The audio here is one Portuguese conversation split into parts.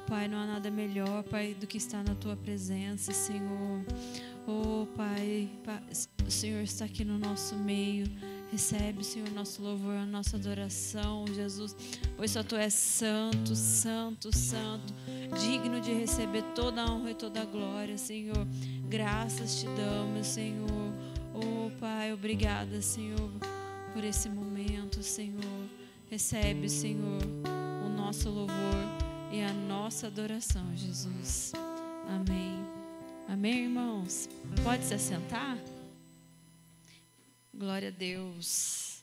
Pai, não há nada melhor, Pai, do que estar na Tua presença, Senhor. Oh, Pai, o Senhor está aqui no nosso meio. Recebe, Senhor, nosso louvor, a nossa adoração, Jesus, pois só Tu és santo, santo, santo, digno de receber toda a honra e toda a glória, Senhor. Graças Te damos, Senhor. Oh, Pai, obrigada, Senhor, por esse momento, Senhor. Recebe, Senhor, o nosso louvor e a nossa adoração, Jesus. Amém. Amém, irmãos? Pode se assentar? Glória a Deus.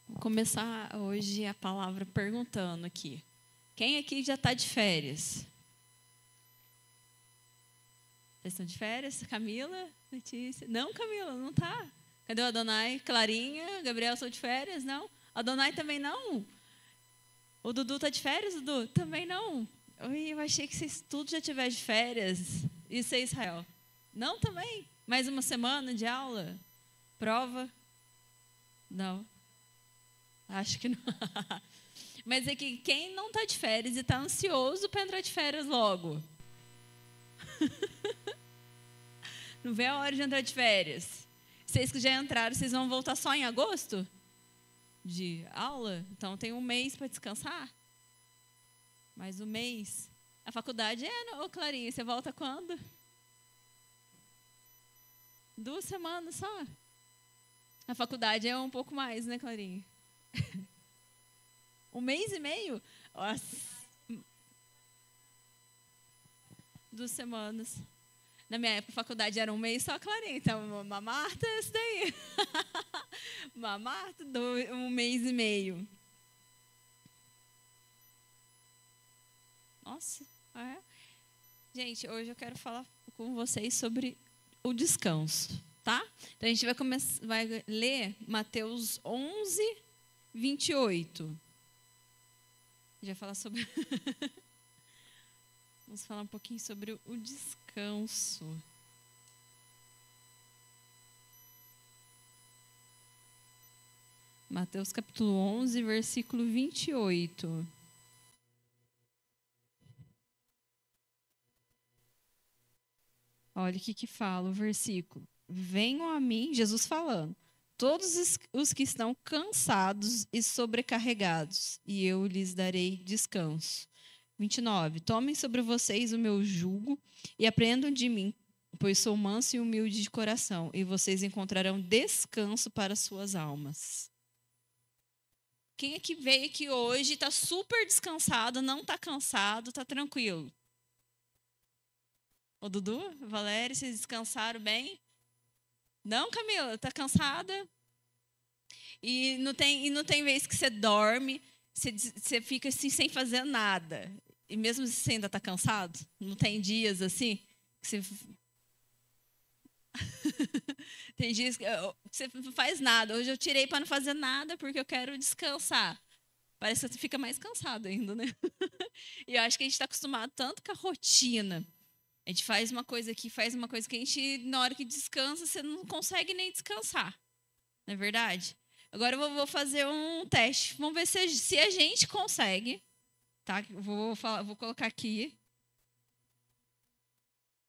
Vou começar hoje a palavra perguntando aqui. Quem aqui já está de férias? Vocês estão de férias? Camila? Letícia? Não, Camila, não está. Cadê o Adonai? Clarinha? Gabriel, sou de férias? Não. Adonai também não. O Dudu está de férias, Dudu? Também não. Eu achei que vocês tudo já tiver de férias. E você, Israel? Não também? Mais uma semana de aula? Prova? Não. Acho que não. Mas é que quem não está de férias e está ansioso para entrar de férias logo? Não vê a hora de entrar de férias. Vocês que já entraram, vocês vão voltar só em agosto? De aula? Então tem um mês para descansar? Mais um mês. A faculdade ô Clarinha, você volta quando? 2 semanas só. A faculdade é um pouco mais, né, Clarinha? 1 mês e meio? Nossa. 2 semanas. Na minha época, a faculdade era 1 mês só, Clarinha. Então, uma Marta é isso daí. Uma Marta, 1 mês e meio. Nossa. É. Gente, hoje eu quero falar com vocês sobre o descanso, tá? Então, a gente vai ler Mateus 11, 28. A gente vai falar sobre... Vamos falar um pouquinho sobre o descanso. Mateus capítulo 11, versículo 28. Olha o que fala o versículo. Venham a mim, Jesus falando, todos os que estão cansados e sobrecarregados, e eu lhes darei descanso. 29. Tomem sobre vocês o meu jugo e aprendam de mim, pois sou manso e humilde de coração, e vocês encontrarão descanso para suas almas. Quem é que veio aqui hoje, está super descansado, não está cansado, está tranquilo? O Dudu, Valéria, vocês descansaram bem? Não, Camila, está cansada? E não tem vez que você dorme, você fica assim sem fazer nada. E mesmo se você ainda está cansado, não tem dias assim que você... Tem dias que você não faz nada. Hoje eu tirei para não fazer nada porque eu quero descansar. Parece que você fica mais cansado ainda, né? E eu acho que a gente está acostumado tanto com a rotina. A gente faz uma coisa aqui, faz uma coisa que a gente, na hora que descansa, você não consegue nem descansar. Não é verdade? Agora eu vou fazer um teste. Vamos ver se a gente consegue. Tá? Vou colocar aqui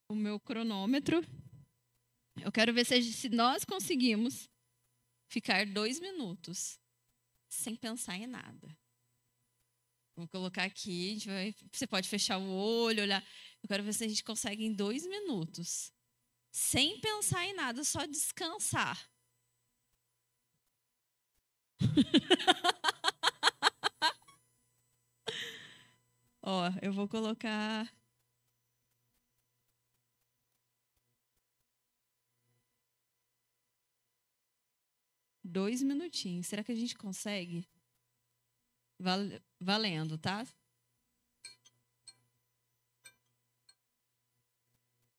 o meu cronômetro. Eu quero ver se nós conseguimos ficar 2 minutos sem pensar em nada. Vou colocar aqui. Você pode fechar o olho, olhar. Eu quero ver se a gente consegue em 2 minutos, sem pensar em nada, só descansar. Ó, eu vou colocar... 2 minutinhos. Será que a gente consegue? Valendo, tá?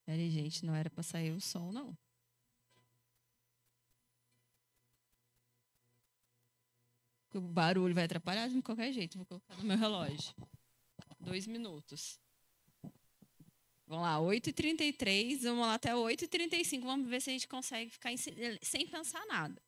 Peraí, gente, não era para sair o som, não. O barulho vai atrapalhar de qualquer jeito. Vou colocar no meu relógio. 2 minutos. Vamos lá, 8h33, vamos lá até 8h35. Vamos ver se a gente consegue ficar sem pensar nada.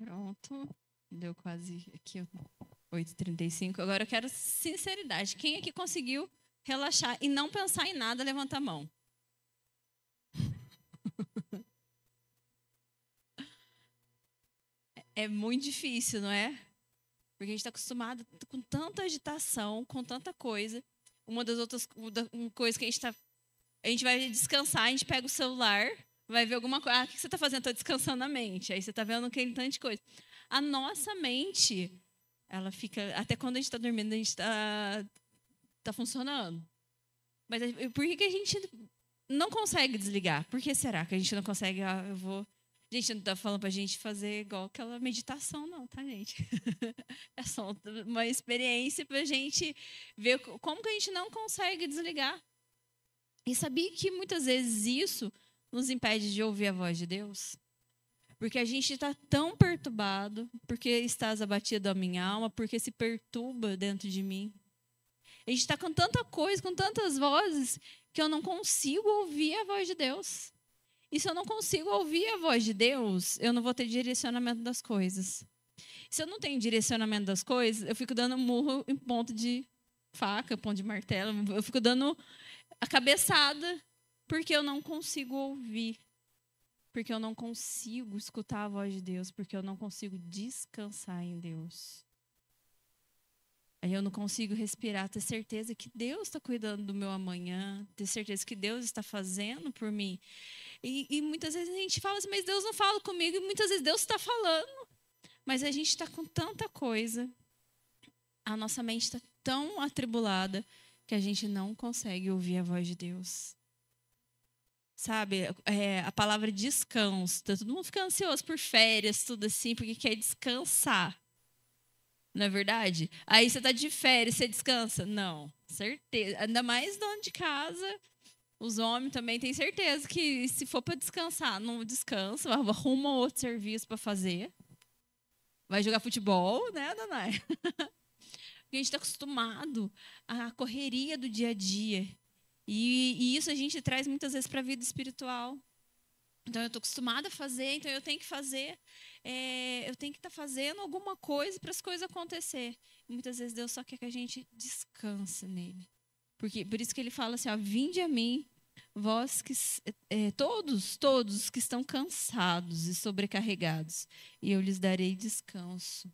Pronto. Deu quase aqui 8h35. Agora eu quero sinceridade. Quem aqui conseguiu relaxar e não pensar em nada, levanta a mão. É muito difícil, não é? Porque a gente está acostumado com tanta agitação, com tanta coisa. Uma das outras coisas que a gente vai descansar, a gente pega o celular, vai ver alguma coisa. Ah, o que você está fazendo? Estou descansando a mente. Aí você está vendo aquele tanto de coisa. A nossa mente, ela fica... Até quando a gente está dormindo, a gente está funcionando. Mas por que a gente não consegue desligar? Por que será que a gente não consegue... Gente, não está falando para a gente fazer igual aquela meditação, não, tá, gente? É só uma experiência para a gente ver como que a gente não consegue desligar. E sabia que muitas vezes isso nos impede de ouvir a voz de Deus? Porque a gente está tão perturbado, porque estás abatido a minha alma, porque se perturba dentro de mim. A gente está com tanta coisa, com tantas vozes, que eu não consigo ouvir a voz de Deus. E se eu não consigo ouvir a voz de Deus, eu não vou ter direcionamento das coisas. Se eu não tenho direcionamento das coisas, eu fico dando murro em ponto de faca, ponto de martelo, eu fico dando a cabeçada, porque eu não consigo ouvir, porque eu não consigo escutar a voz de Deus, porque eu não consigo descansar em Deus. Aí eu não consigo respirar, ter certeza que Deus está cuidando do meu amanhã, ter certeza que Deus está fazendo por mim. E muitas vezes a gente fala assim, mas Deus não fala comigo, e muitas vezes Deus está falando. Mas a gente está com tanta coisa, a nossa mente está tão atribulada, que a gente não consegue ouvir a voz de Deus. Sabe, a palavra descanso, todo mundo fica ansioso por férias, tudo assim, porque quer descansar. Não é verdade? Aí você está de férias, você descansa? Não, certeza. Ainda mais dono de casa, os homens também têm certeza que se for para descansar, não descansa, arruma outro serviço para fazer. Vai jogar futebol, né, Danai? Porque a gente está acostumado à correria do dia a dia. E isso a gente traz muitas vezes para a vida espiritual. Então, eu estou acostumada a fazer, então eu tenho que fazer, eu tenho que estar fazendo alguma coisa para as coisas acontecer. E muitas vezes Deus só quer que a gente descanse nele. Por isso que ele fala assim, ó, vinde a mim, vós que todos que estão cansados e sobrecarregados, e eu lhes darei descanso.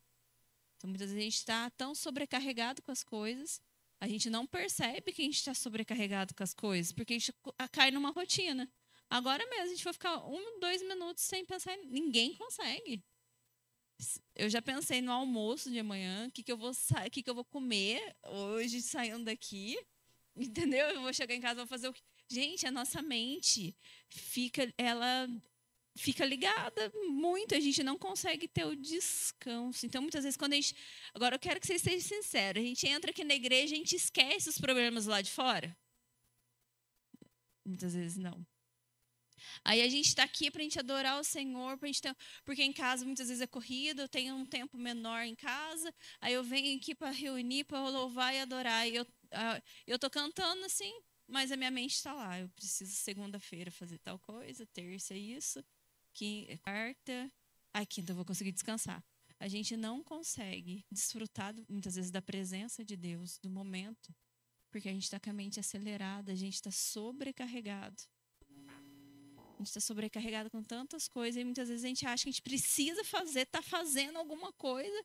Então, muitas vezes a gente está tão sobrecarregado com as coisas A gente não percebe que a gente está sobrecarregado com as coisas, porque a gente cai numa rotina. Agora mesmo, a gente vai ficar 2 minutos sem pensar em... Ninguém consegue. Eu já pensei no almoço de amanhã, o que eu vou comer hoje saindo daqui, entendeu? Eu vou chegar em casa e vou fazer o quê? Gente, a nossa mente ela fica ligada muito, a gente não consegue ter o descanso. Então, muitas vezes, quando a gente... Agora, eu quero que vocês sejam sinceros. A gente entra aqui na igreja, a gente esquece os problemas lá de fora? Muitas vezes, não. Aí a gente está aqui para a gente adorar o Senhor, porque em casa muitas vezes é corrida, eu tenho um tempo menor em casa, aí eu venho aqui para reunir, para louvar e adorar. E eu estou cantando assim, mas a minha mente está lá. Eu preciso segunda-feira fazer tal coisa, terça isso, quarta, quinta eu vou conseguir descansar. A gente não consegue desfrutar muitas vezes da presença de Deus, do momento, porque a gente está com a mente acelerada, a gente está sobrecarregado. A gente está sobrecarregado com tantas coisas e muitas vezes a gente acha que a gente precisa tá fazendo alguma coisa,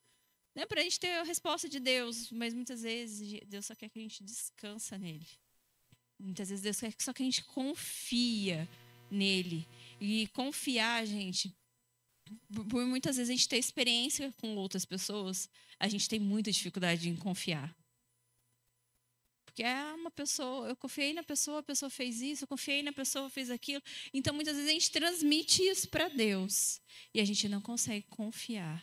né, para a gente ter a resposta de Deus. Mas muitas vezes Deus só quer que a gente descansa nele. Muitas vezes Deus quer só que a gente confia nele. E confiar, gente, por muitas vezes a gente ter experiência com outras pessoas, a gente tem muita dificuldade em confiar. Porque é uma pessoa, eu confiei na pessoa, a pessoa fez isso, eu confiei na pessoa, fez aquilo. Então, muitas vezes a gente transmite isso para Deus e a gente não consegue confiar.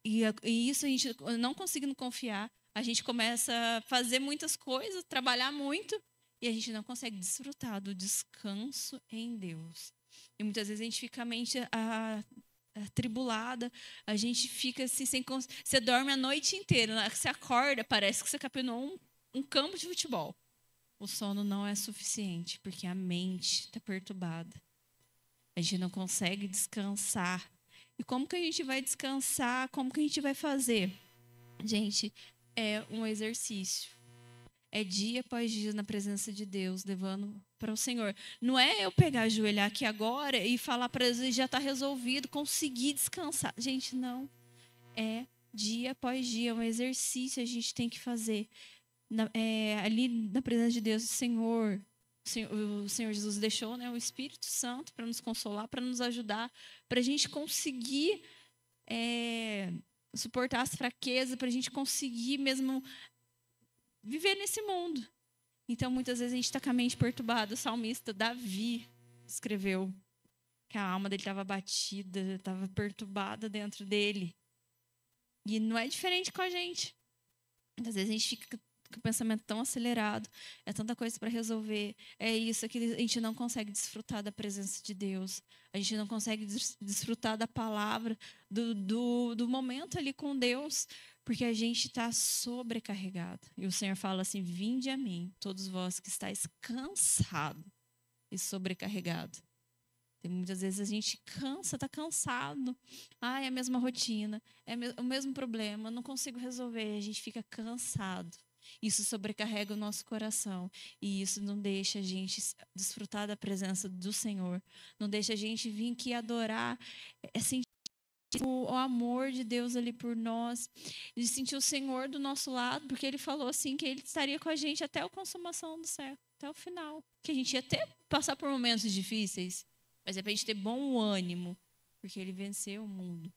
E isso, a gente não conseguindo confiar, a gente começa a fazer muitas coisas, trabalhar muito e a gente não consegue desfrutar do descanso em Deus. E muitas vezes a gente fica a mente atribulada, a gente fica assim, você dorme a noite inteira, você acorda, parece que você capinou um campo de futebol. O sono não é suficiente, porque a mente está perturbada. A gente não consegue descansar. E como que a gente vai descansar? Como que a gente vai fazer? Gente, é um exercício. É dia após dia na presença de Deus, levando para o Senhor. Não é eu pegar, ajoelhar aqui agora e falar para Deus, já está resolvido, conseguir descansar. Gente, não. É dia após dia, um exercício a gente tem que fazer. Ali na presença de Deus, o Senhor Jesus deixou, né, o Espírito Santo para nos consolar, para nos ajudar, para a gente conseguir suportar as fraquezas, para a gente conseguir mesmo viver nesse mundo. Então, muitas vezes a gente está com a mente perturbada. O salmista Davi escreveu que a alma dele estava batida, estava perturbada dentro dele. E não é diferente com a gente. Muitas vezes a gente fica com o pensamento tão acelerado, é tanta coisa para resolver, é isso, aquilo, a gente não consegue desfrutar da presença de Deus, a gente não consegue desfrutar da palavra, do momento ali com Deus, porque a gente está sobrecarregado. E o Senhor fala assim: vinde a mim, todos vós que estáis cansados e sobrecarregados. E muitas vezes a gente está cansado. É a mesma rotina, é o mesmo problema, não consigo resolver, a gente fica cansado. Isso sobrecarrega o nosso coração e isso não deixa a gente desfrutar da presença do Senhor, não deixa a gente vir aqui adorar, sentir o amor de Deus ali por nós, e sentir o Senhor do nosso lado, porque Ele falou assim que Ele estaria com a gente até a consumação do século, até o final, que a gente ia até passar por momentos difíceis, mas é para a gente ter bom ânimo, porque Ele venceu o mundo.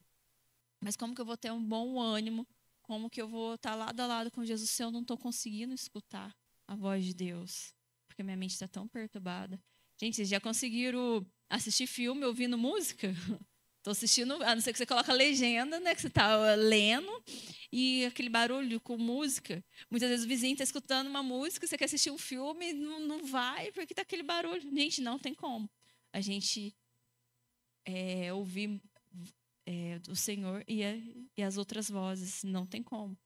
Mas como que eu vou ter um bom ânimo? Como que eu vou estar lado a lado com Jesus se eu não estou conseguindo escutar a voz de Deus? Porque minha mente está tão perturbada. Gente, vocês já conseguiram assistir filme ouvindo música? Estou assistindo, a não ser que você coloque a legenda, né? Que você está lendo e aquele barulho com música. Muitas vezes o vizinho está escutando uma música, você quer assistir um filme, não vai porque está aquele barulho. Gente, não tem como. A gente ouvir do Senhor e as outras vozes. Não tem como.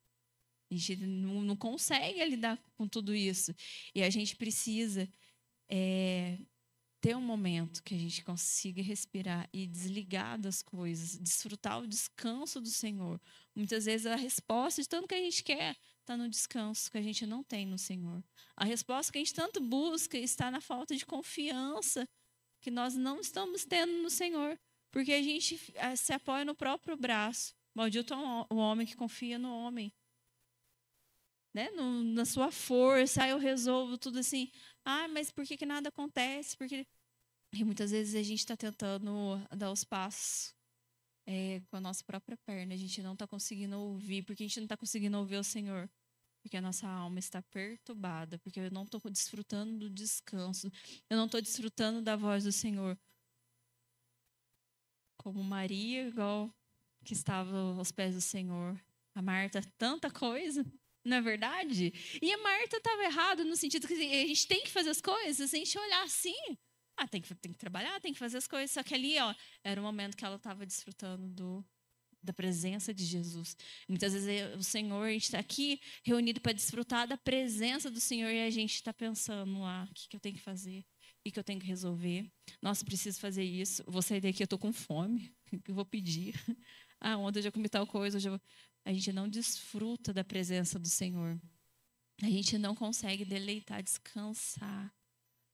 A gente não consegue lidar com tudo isso. E a gente precisa ter um momento que a gente consiga respirar e desligar das coisas, desfrutar o descanso do Senhor. Muitas vezes a resposta de tanto que a gente quer está no descanso que a gente não tem no Senhor. A resposta que a gente tanto busca está na falta de confiança que nós não estamos tendo no Senhor. Porque a gente se apoia no próprio braço. Maldito é o homem que confia no homem. né, na sua força, eu resolvo tudo assim. Mas por que que nada acontece? Porque e muitas vezes a gente está tentando dar os passos com a nossa própria perna. A gente não está conseguindo ouvir. Porque a gente não está conseguindo ouvir o Senhor? Porque a nossa alma está perturbada. Porque eu não estou desfrutando do descanso. Eu não estou desfrutando da voz do Senhor. Como Maria, igual que estava aos pés do Senhor. A Marta, tanta coisa, não é verdade? E a Marta estava errada no sentido que a gente tem que fazer as coisas, se a gente olhar assim, tem que trabalhar, tem que fazer as coisas. Só que ali, era o momento que ela estava desfrutando da presença de Jesus. Muitas vezes o Senhor, a gente está aqui reunido para desfrutar da presença do Senhor e a gente está pensando o que eu tenho que fazer, o que eu tenho que resolver. Nossa, preciso fazer isso. Vou sair daqui, eu estou com fome, o que eu vou pedir? Ontem eu já comi tal coisa, a gente não desfruta da presença do Senhor. A gente não consegue deleitar, descansar.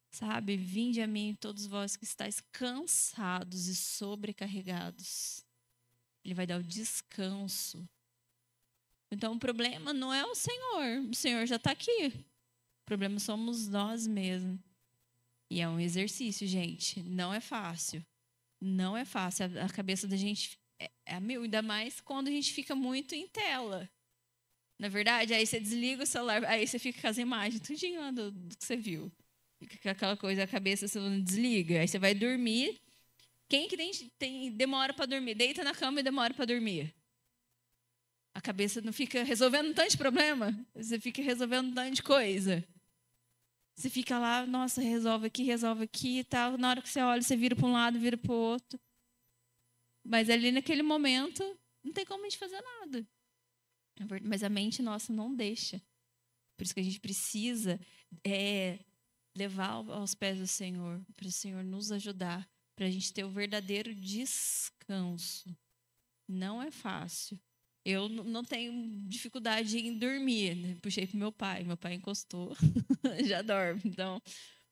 Sabe? Vinde a mim todos vós que estáis cansados e sobrecarregados. Ele vai dar o descanso. Então o problema não é o Senhor já está aqui. O problema somos nós mesmos. E é um exercício, gente. Não é fácil. Não é fácil. A cabeça da gente é mil, ainda mais quando a gente fica muito em tela. Na verdade, aí você desliga o celular, aí você fica com as imagens, tudinho do que você viu. Fica com aquela coisa, a cabeça você não desliga, aí você vai dormir. Quem que demora para dormir? Deita na cama e demora para dormir. A cabeça não fica resolvendo um tanto de problema, você fica resolvendo um tanto de coisa. Você fica lá, nossa, resolve aqui e tal. Na hora que você olha, você vira para um lado, vira para o outro. Mas ali naquele momento, não tem como a gente fazer nada. Mas a mente nossa não deixa. Por isso que a gente precisa levar aos pés do Senhor, para o Senhor nos ajudar, para a gente ter o verdadeiro descanso. Não é fácil. Eu não tenho dificuldade em dormir, né? Puxei para meu pai encostou, já dorme. Então,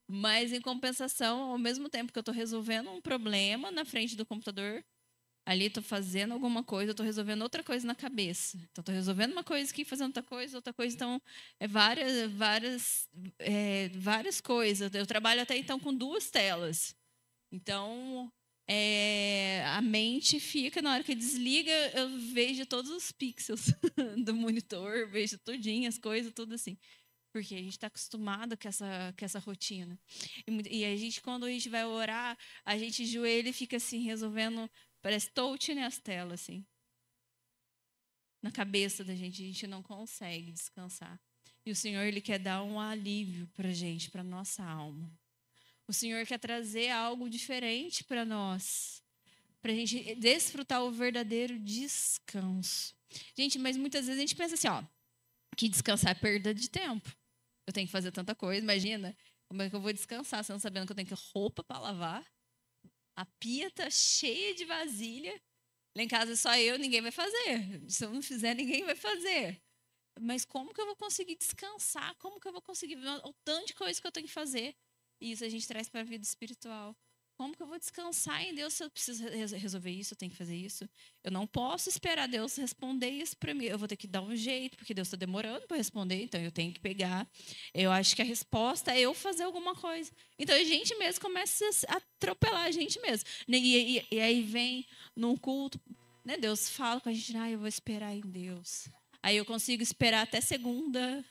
mas em compensação, ao mesmo tempo que eu estou resolvendo um problema na frente do computador, ali estou fazendo alguma coisa, estou resolvendo outra coisa na cabeça. Então, estou resolvendo uma coisa aqui, fazendo outra coisa. Então, várias coisas. Eu trabalho até então com 2 telas. Então, a mente fica, na hora que desliga, eu vejo todos os pixels do monitor, vejo tudinho, as coisas, tudo assim. Porque a gente está acostumado com essa rotina. E a gente, quando a gente vai orar, a gente joelha e fica assim, resolvendo, parece touch nas telas, assim. Na cabeça da gente, a gente não consegue descansar. E o Senhor, Ele quer dar um alívio para a gente, para a nossa alma. O Senhor quer trazer algo diferente para nós, para a gente desfrutar o verdadeiro descanso. Gente, mas muitas vezes a gente pensa assim, que descansar é perda de tempo. Eu tenho que fazer tanta coisa, imagina, como é que eu vou descansar, você não sabendo que eu tenho que roupa para lavar, a pia tá cheia de vasilha, lá em casa só eu, ninguém vai fazer. Se eu não fizer, ninguém vai fazer. Mas como que eu vou conseguir descansar? Como que eu vou conseguir ver o tanto de coisa que eu tenho que fazer? E isso a gente traz para a vida espiritual. Como que eu vou descansar em Deus se eu preciso resolver isso, eu tenho que fazer isso? Eu não posso esperar Deus responder isso para mim. Eu vou ter que dar um jeito, porque Deus está demorando para responder, então eu tenho que pegar. Eu acho que a resposta é eu fazer alguma coisa. Então a gente mesmo começa a atropelar a gente mesmo. E aí vem num culto, né? Deus fala com a gente, eu vou esperar em Deus. Aí eu consigo esperar até segunda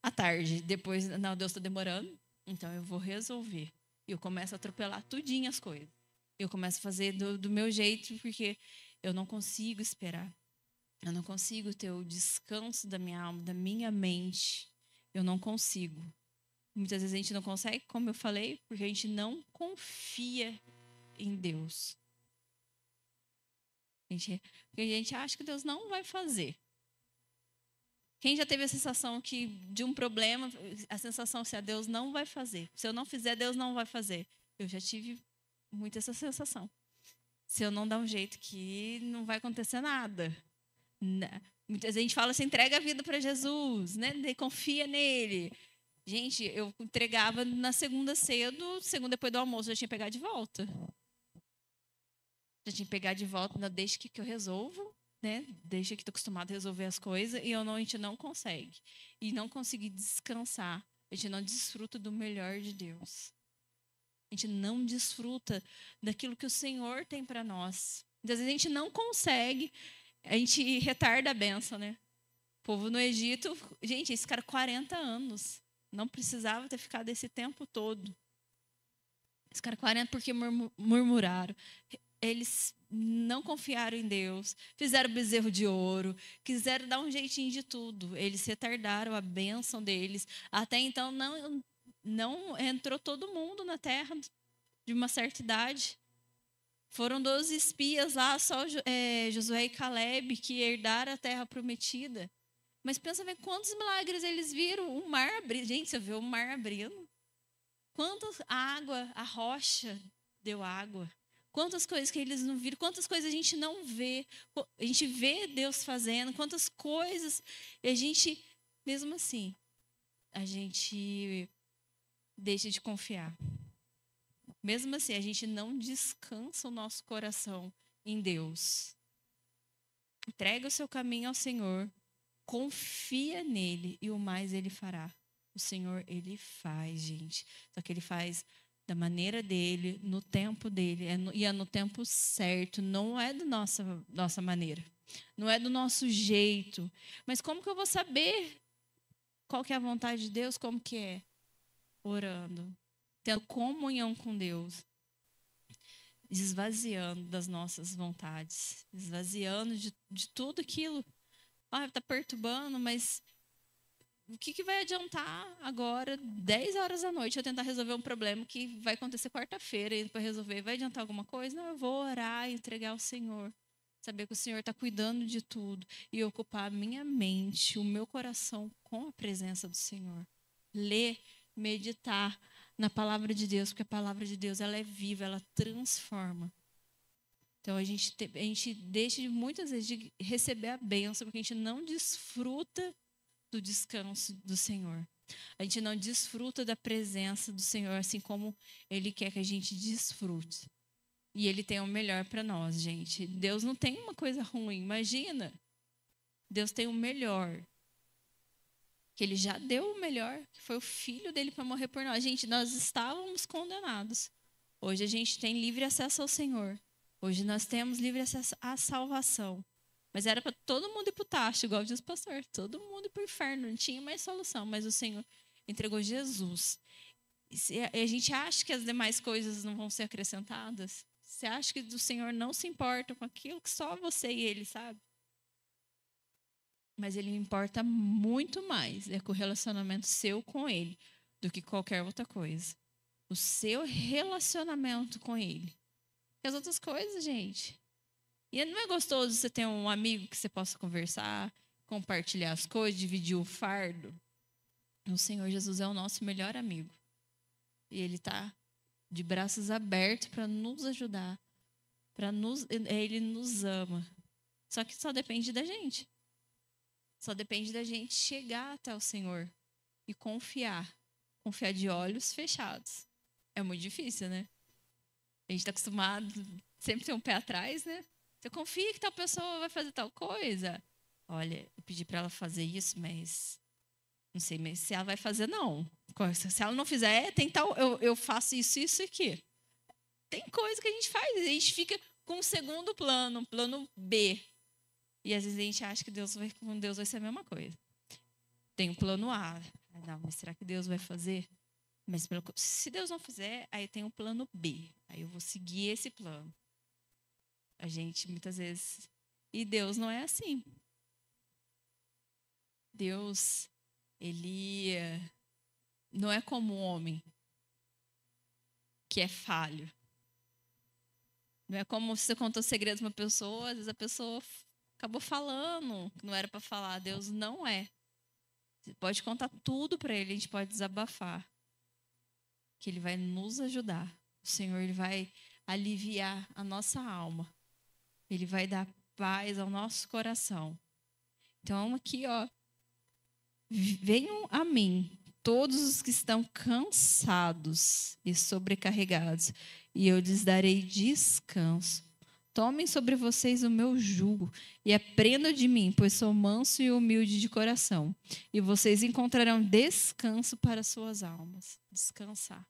à tarde. Depois, não, Deus está demorando, então eu vou resolver. E eu começo a atropelar tudinho as coisas. Eu começo a fazer do meu jeito, porque eu não consigo esperar. Eu não consigo ter o descanso da minha alma, da minha mente. Eu não consigo. Muitas vezes a gente não consegue, como eu falei, porque a gente não confia em Deus. Porque a gente acha que Deus não vai fazer. Quem já teve a sensação que de um problema, a sensação se Deus não vai fazer. Se eu não fizer, Deus não vai fazer. Eu já tive muito essa sensação. Se eu não dar um jeito que não vai acontecer nada. Muita gente fala assim, entrega a vida para Jesus, né? Confia nele. Gente, eu entregava na segunda cedo, segunda depois do almoço, já tinha que pegar de volta. Já tinha que pegar de volta, deixa que eu resolvo. né? Desde que estou acostumado a resolver as coisas e a gente não consegue. E não conseguir descansar. A gente não desfruta do melhor de Deus. A gente não desfruta daquilo que o Senhor tem para nós. Às vezes a gente não consegue, a gente retarda a benção, né? O povo no Egito, gente, esse cara 40 anos. Não precisava ter ficado esse tempo todo. Esse cara 40 porque murmuraram. Eles não confiaram em Deus, fizeram bezerro de ouro, quiseram dar um jeitinho de tudo. Eles retardaram a bênção deles. Até então não entrou todo mundo na terra de uma certa idade. Foram 12 espias lá, só Josué e Caleb, que herdaram a terra prometida. Mas pensa bem, quantos milagres eles viram? O mar abrindo. Gente, você viu o mar abrindo? Quantas água, a rocha deu água. Quantas coisas que eles não viram, quantas coisas a gente não vê. A gente vê Deus fazendo, quantas coisas. E a gente, mesmo assim, a gente deixa de confiar. Mesmo assim, a gente não descansa o nosso coração em Deus. Entrega o seu caminho ao Senhor. Confia nele e o mais ele fará. O Senhor, ele faz, gente. Só que ele faz da maneira dele, no tempo dele. E é no tempo certo. Não é da nossa maneira. Não é do nosso jeito. Mas como que eu vou saber qual que é a vontade de Deus? Como que é? Orando. Tendo comunhão com Deus. Esvaziando das nossas vontades. Esvaziando de tudo aquilo. Está perturbando, mas o que vai adiantar agora, 10 horas da noite, eu tentar resolver um problema que vai acontecer quarta-feira para resolver? Vai adiantar alguma coisa? Não, eu vou orar e entregar ao Senhor. Saber que o Senhor está cuidando de tudo e ocupar a minha mente, o meu coração com a presença do Senhor. Ler, meditar na palavra de Deus, porque a palavra de Deus ela é viva, ela transforma. Então, a gente deixa muitas vezes de receber a bênção, porque a gente não desfruta do descanso do Senhor. A gente não desfruta da presença do Senhor, assim como Ele quer que a gente desfrute. E Ele tem o melhor para nós, gente. Deus não tem uma coisa ruim, imagina. Deus tem o melhor. Que Ele já deu o melhor, que foi o Filho dEle para morrer por nós. Gente, nós estávamos condenados. Hoje a gente tem livre acesso ao Senhor. Hoje nós temos livre acesso à salvação. Mas era para todo mundo ir para o tacho, igual diz o pastor. Todo mundo ir para o inferno, não tinha mais solução. Mas o Senhor entregou Jesus. E a gente acha que as demais coisas não vão ser acrescentadas? Você acha que o Senhor não se importa com aquilo que só você e Ele sabe? Mas Ele importa muito mais com o relacionamento seu com Ele do que qualquer outra coisa. O seu relacionamento com Ele. E as outras coisas, gente. E não é gostoso você ter um amigo que você possa conversar, compartilhar as coisas, dividir o fardo? O Senhor Jesus é o nosso melhor amigo. E Ele está de braços abertos para nos ajudar. Ele nos ama. Só que só depende da gente. Só depende da gente chegar até o Senhor e confiar. Confiar de olhos fechados. É muito difícil, né? A gente está acostumado sempre ter um pé atrás, né? Você confia que tal pessoa vai fazer tal coisa? Olha, eu pedi para ela fazer isso, mas não sei mas se ela vai fazer, não. Se ela não fizer, tem tal, eu faço isso e isso aqui. Tem coisa que a gente faz, a gente fica com um segundo plano, um plano B. E às vezes a gente acha que com Deus vai ser a mesma coisa. Tem um plano A. Não, mas será que Deus vai fazer? Mas se Deus não fizer, aí tem um plano B. Aí eu vou seguir esse plano. A gente, muitas vezes... E Deus não é assim. Deus, Ele não é como um homem que é falho. Não é como se você contou segredos para uma pessoa, às vezes a pessoa acabou falando que não era para falar. Deus não é. Você pode contar tudo para Ele, a gente pode desabafar. Que Ele vai nos ajudar. O Senhor, Ele vai aliviar a nossa alma. Ele vai dar paz ao nosso coração. Então, aqui, ó. Venham a mim, todos os que estão cansados e sobrecarregados, e eu lhes darei descanso. Tomem sobre vocês o meu jugo e aprendam de mim, pois sou manso e humilde de coração. E vocês encontrarão descanso para suas almas. Descansar.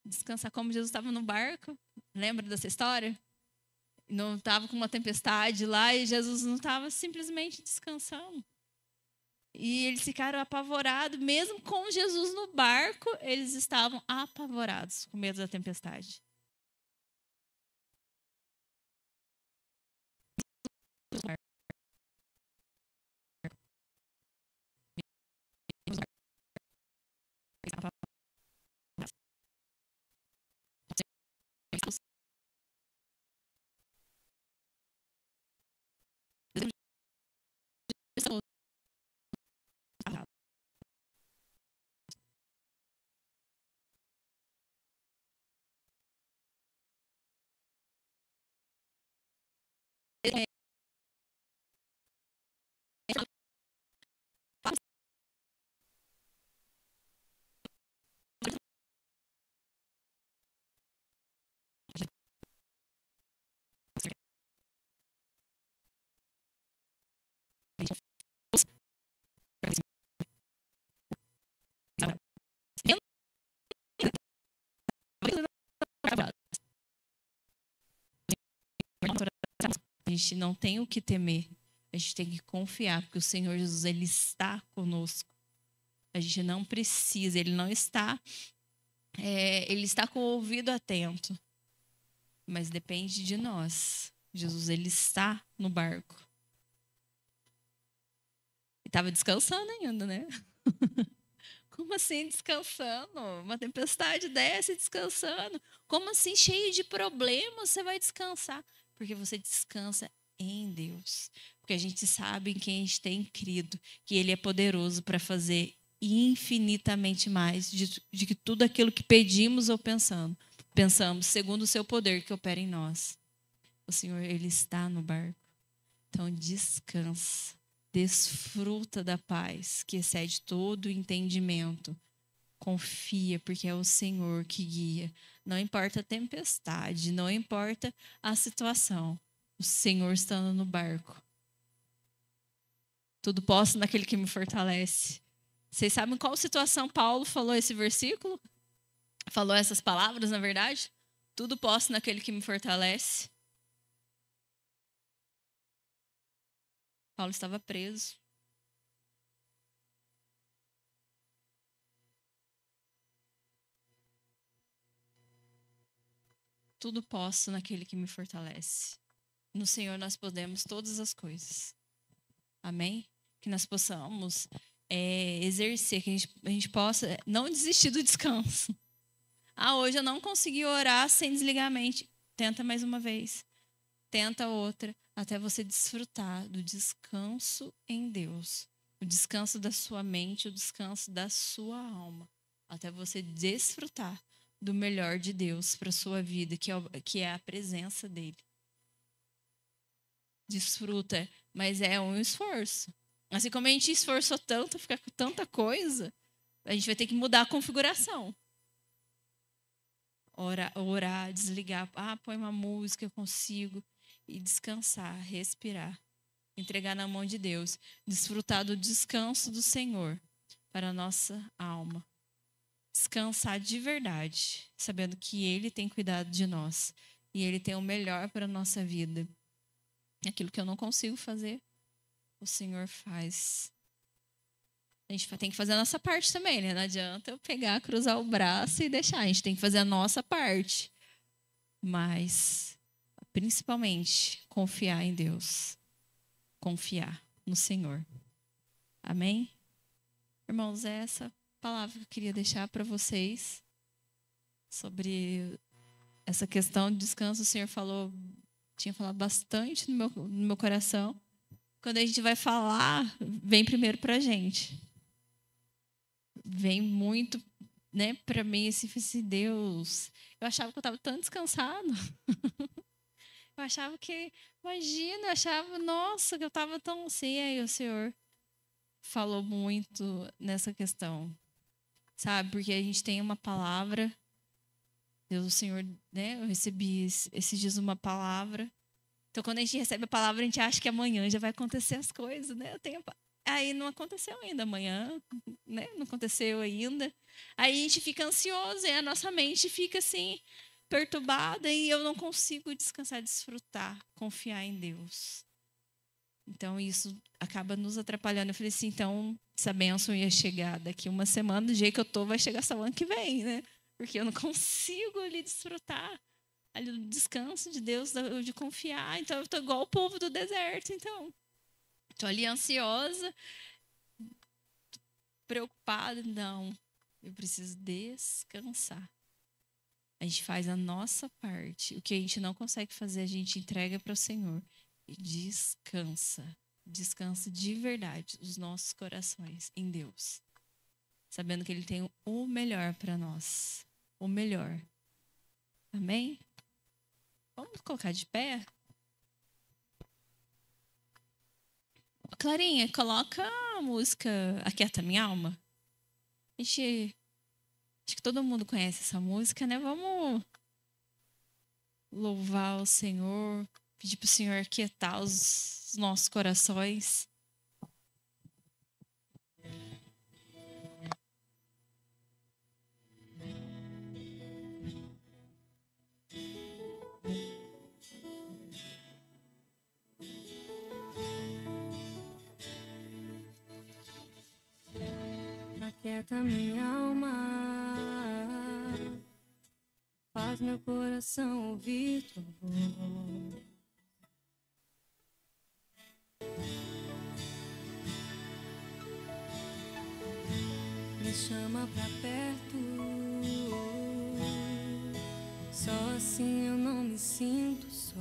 Descansar como Jesus estava no barco. Lembra dessa história? Não estava com uma tempestade lá e Jesus não estava simplesmente descansando. E eles ficaram apavorados, mesmo com Jesus no barco, eles estavam apavorados, com medo da tempestade. A gente não tem o que temer. A gente tem que confiar, porque o Senhor Jesus, Ele está conosco. A gente não precisa, Ele não está... Ele está com o ouvido atento. Mas depende de nós. Jesus, Ele está no barco. E estava descansando ainda, né? Como assim descansando? Uma tempestade dessa descansando. Como assim cheio de problemas você vai descansar? Porque você descansa em Deus. Porque a gente sabe em quem a gente tem crido, que Ele é poderoso para fazer infinitamente mais de que tudo aquilo que pedimos ou pensamos, segundo o seu poder que opera em nós. O Senhor, Ele está no barco. Então descansa. Desfruta da paz que excede todo o entendimento. Confia, porque é o Senhor que guia. Não importa a tempestade, não importa a situação. O Senhor estando no barco. Tudo posso naquele que me fortalece. Vocês sabem qual situação Paulo falou esse versículo? Falou essas palavras, na verdade? Tudo posso naquele que me fortalece. Paulo estava preso. Tudo posso naquele que me fortalece. No Senhor nós podemos todas as coisas. Amém? Que nós possamos exercer, que a gente possa não desistir do descanso. Hoje eu não consegui orar sem desligar a mente. Tenta mais uma vez. Tenta outra. Até você desfrutar do descanso em Deus. O descanso da sua mente, o descanso da sua alma. Até você desfrutar do melhor de Deus para a sua vida, que é a presença dEle. Desfruta, mas é um esforço. Assim como a gente esforçou tanto, ficar com tanta coisa, a gente vai ter que mudar a configuração. Orar, desligar. Põe uma música, eu consigo. E descansar, respirar. Entregar na mão de Deus. Desfrutar do descanso do Senhor para a nossa alma. Descansar de verdade, sabendo que Ele tem cuidado de nós. E Ele tem o melhor para a nossa vida. Aquilo que eu não consigo fazer, o Senhor faz. A gente tem que fazer a nossa parte também, né? Não adianta eu pegar, cruzar o braço e deixar. A gente tem que fazer a nossa parte. Mas, principalmente, confiar em Deus. Confiar no Senhor. Amém? Irmãos, é essa palavra que eu queria deixar para vocês sobre essa questão de descanso. O Senhor tinha falado bastante no meu coração. Quando a gente vai falar, vem primeiro para a gente. Vem muito, né, para mim, assim, Deus. Eu achava que eu estava tão descansado. Eu achava que, imagina, eu achava, nossa, que eu estava tão assim. Aí o Senhor falou muito nessa questão, sabe? Porque a gente tem uma palavra Deus, o Senhor, né? Eu recebi esses dias uma palavra. Então, quando a gente recebe a palavra, a gente acha que amanhã já vai acontecer as coisas, né? Aí não aconteceu ainda amanhã, né? Não aconteceu ainda. Aí a gente fica ansioso e a nossa mente fica assim, perturbada e eu não consigo descansar, desfrutar, confiar em Deus. Então, isso acaba nos atrapalhando. Eu falei assim, então, essa bênção ia chegar daqui uma semana, do jeito que eu tô, vai chegar só o ano que vem, né? Porque eu não consigo ali desfrutar ali do descanso de Deus, de confiar. Então, eu tô igual o povo do deserto, então. Tô ali ansiosa, preocupada. Não, eu preciso descansar. A gente faz a nossa parte. O que a gente não consegue fazer, a gente entrega para o Senhor. E descansa. Descansa de verdade os nossos corações em Deus. Sabendo que Ele tem o melhor para nós. O melhor. Amém? Vamos colocar de pé? Clarinha, coloca a música Aquieta Minha Alma. Acho que todo mundo conhece essa música, né? Vamos louvar o Senhor, pedir para o Senhor aquietar os nossos corações. Aquieta minha alma, faz meu coração ouvir tua voz. Me chama pra perto, só assim eu não me sinto só.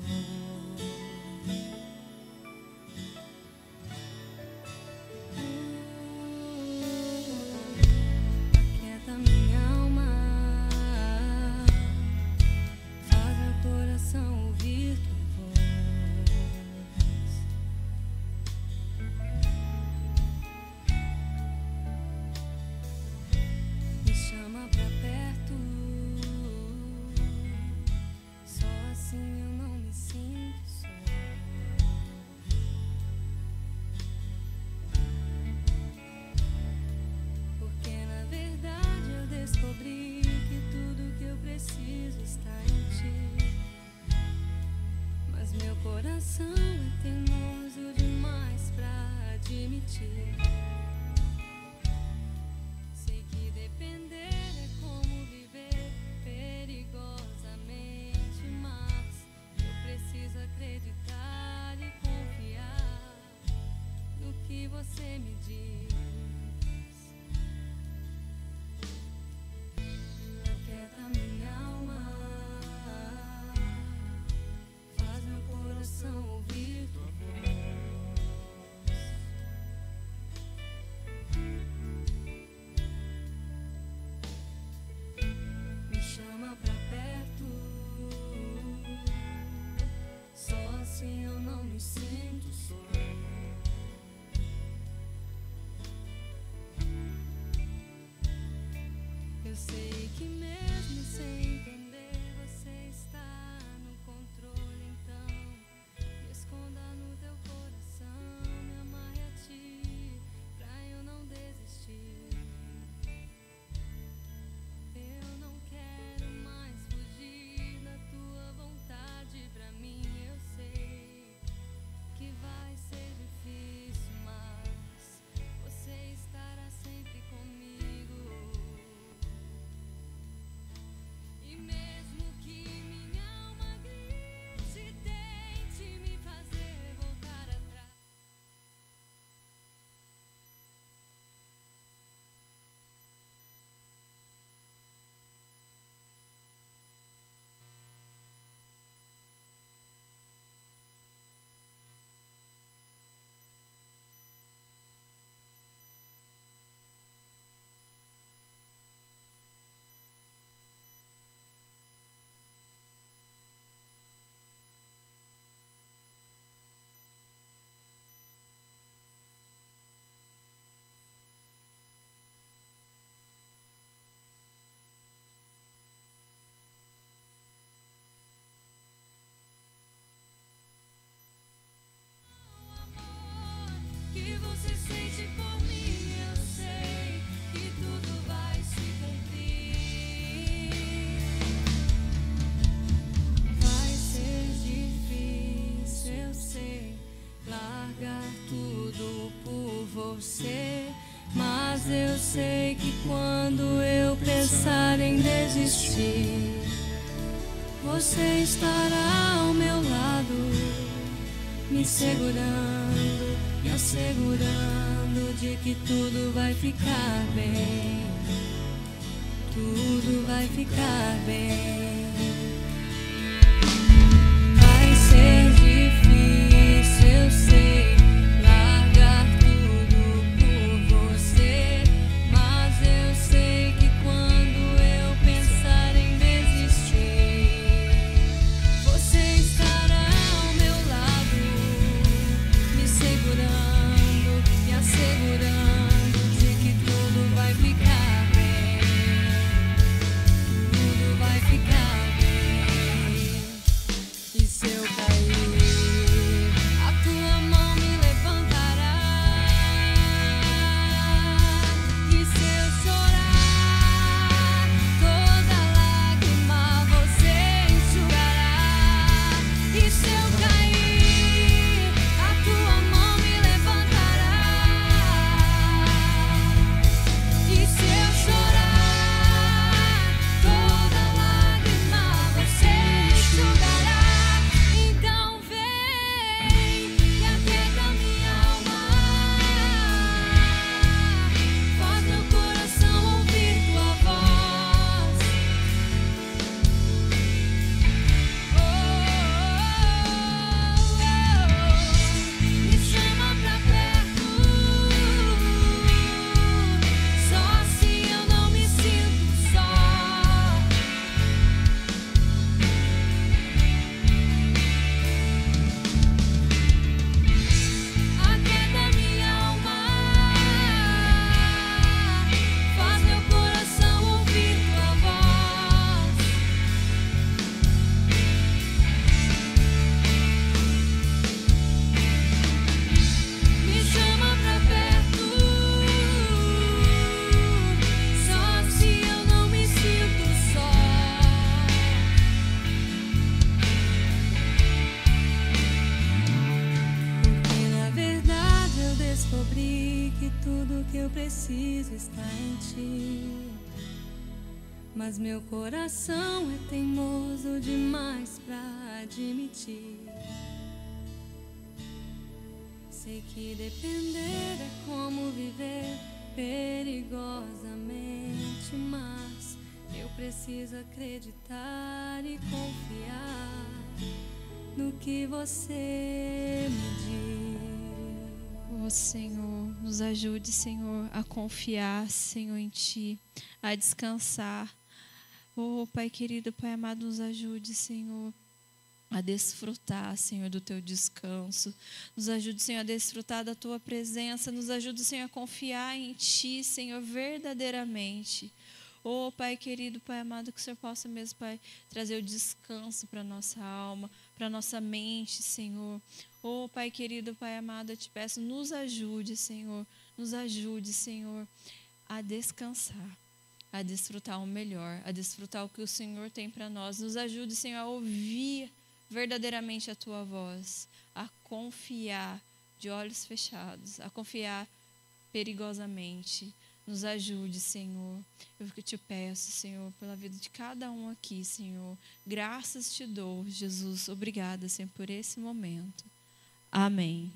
Coração é teimoso demais pra admitir. Sei que depender é como viver perigosamente, mas eu preciso acreditar e confiar no que você me diz. Aquieta minha alma, ouvir tua voz. Me chama pra perto, só assim eu não me sinto só. Mas eu sei que quando eu pensar em desistir, você estará ao meu lado, me segurando e assegurando de que tudo vai ficar bem. Tudo vai ficar bem. Vai ser difícil, eu sei, largar tudo por você, mas eu sei que quando eu pensar em desistir, você estará ao meu lado, me segurando e assegurando de que tudo vai ficar bem. Tudo vai ficar bem. E se eu cair, a tua mão me levantará. E se eu chorar, toda lágrima você enxugará. E se eu cair, a tua mão me levantará. E se eu chorar, toda lágrima você enxugará. Então vem e aquieta minha alma, faz meu coração ouvir tua voz. Me chama pra perto, só assim eu não me sinto só. Aquieta minha alma, faz meu coração ouvir tua voz. Me chama pra perto, só assim eu não me sinto só. Porque na verdade eu descobri que tudo que eu preciso está em ti. Mas meu coração é teimoso demais pra admitir. Sei que depender é como viver perigosamente, mas eu preciso acreditar e confiar no que você me diz. Ó Senhor, nos ajude, Senhor, a confiar, Senhor, em Ti, a descansar. Ó Pai querido, Pai amado, nos ajude, Senhor, a desfrutar, Senhor, do Teu descanso. Nos ajude, Senhor, a desfrutar da Tua presença. Nos ajude, Senhor, a confiar em Ti, Senhor, verdadeiramente. Ó Pai querido, Pai amado, que o Senhor possa mesmo, Pai, trazer o descanso para a nossa alma, para a nossa mente, Senhor. Ó Pai querido, Pai amado, eu te peço, nos ajude, Senhor, a descansar, a desfrutar o melhor, a desfrutar o que o Senhor tem para nós. Nos ajude, Senhor, a ouvir verdadeiramente a Tua voz, a confiar de olhos fechados, a confiar perigosamente. Nos ajude, Senhor. Eu te peço, Senhor, pela vida de cada um aqui, Senhor. Graças te dou, Jesus. Obrigada, Senhor, por esse momento. Amém.